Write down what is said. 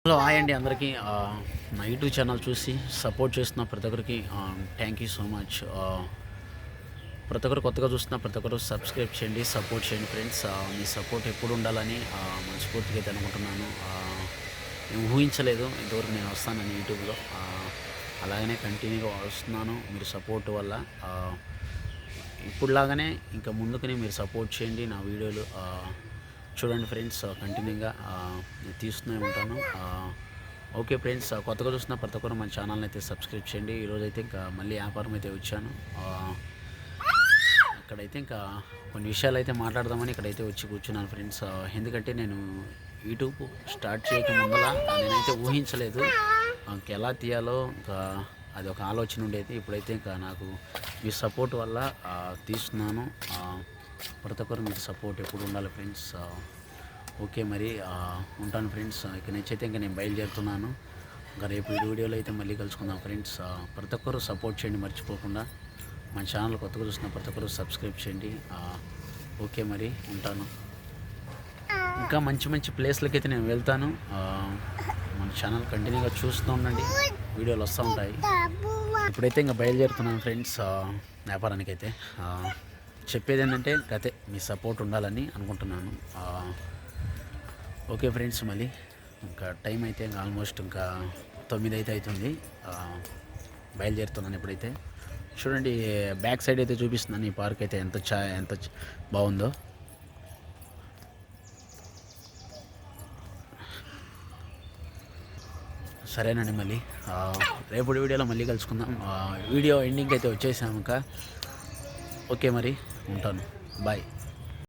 Hello hi అండి అందరికీ నా యూట్యూబ్ ఛానల్ చూసి సపోర్ట్ చేస్తున్న ప్రతి ఒక్కరికి థ్యాంక్ యూ సో మచ్. ప్రతి ఒక్కరు కొత్తగా చూస్తున్న ప్రతి ఒక్కరు సబ్స్క్రైబ్ చేయండి, సపోర్ట్ చేయండి ఫ్రెండ్స్. మీ సపోర్ట్ ఎప్పుడు ఉండాలని మనస్ఫూర్తిగా అయితే అనుకుంటున్నాను. నేను ఊహించలేదు ఇంతవరకు నేను వస్తానని యూట్యూబ్లో. అలాగనే కంటిన్యూగా వస్తున్నాను మీరు సపోర్ట్ వల్ల. ఇప్పుడులాగానే ఇంకా ముందుకుని మీరు సపోర్ట్ చేయండి. నా వీడియోలు చూడండి ఫ్రెండ్స్, కంటిన్యూగా నేను తీస్తూనే ఉంటాను. ఓకే ఫ్రెండ్స్, కొత్తగా చూస్తున్న ప్రతి ఒక్కరు మన ఛానల్ని అయితే సబ్స్క్రైబ్ చేయండి. ఈరోజైతే ఇంకా మళ్ళీ వ్యాపారం అయితే వచ్చాను. ఇక్కడైతే ఇంకా కొన్ని విషయాలు అయితే మాట్లాడదామని ఇక్కడైతే వచ్చి కూర్చున్నాను ఫ్రెండ్స్. ఎందుకంటే నేను యూట్యూబ్ స్టార్ట్ చేయక ముందల నేనైతే ఊహించలేదు ఇంకా ఎలా తీయాలో. ఇంకా అది ఒక ఆలోచన ఉండేది. ఇప్పుడైతే ఇంకా నాకు మీ సపోర్ట్ వల్ల తీస్తున్నాను. ప్రతి ఒక్కరు మీకు సపోర్ట్ ఎప్పుడు ఉండాలి ఫ్రెండ్స్. ఓకే మరి ఉంటాను ఫ్రెండ్స్. ఇక నచ్చైతే ఇంకా నేను బయలుదేరుతున్నాను. ఇంకా రేపు ఈ వీడియోలో అయితే మళ్ళీ కలుసుకుందాం ఫ్రెండ్స్. ప్రతి ఒక్కరు సపోర్ట్ చేయండి మర్చిపోకుండా. మన ఛానల్ కొత్తగా చూసిన ప్రతి ఒక్కరు సబ్స్క్రైబ్ చేయండి. ఓకే మరి ఉంటాను. ఇంకా మంచి మంచి ప్లేస్లకి అయితే నేను వెళ్తాను. మన ఛానల్ కంటిన్యూగా చూస్తూ ఉండండి, వీడియోలు వస్తూ ఉంటాయి. ఇప్పుడైతే ఇంకా బయలుదేరుతున్నాను ఫ్రెండ్స్ వ్యాపారానికి అయితే. చెప్పేది ఏంటంటే అదే మీ సపోర్ట్ ఉండాలని అనుకుంటున్నాను. ఓకే ఫ్రెండ్స్, మళ్ళీ ఇంకా టైం అయితే ఇంకా ఆల్మోస్ట్ ఇంకా 9 అయితే అవుతుంది. బయలుదేరుతున్నాను ఇప్పుడైతే. చూడండి బ్యాక్ సైడ్ అయితే చూపిస్తున్నాను. ఈ పార్క్ అయితే ఎంత బాగుందో. సరేనండి, మళ్ళీ రేపటి వీడియోలో మళ్ళీ కలుసుకుందాం. వీడియో ఎండింగ్ అయితే వచ్చేసాము ఇంకా. ఓకే మరి ఉంటాను, బాయ్.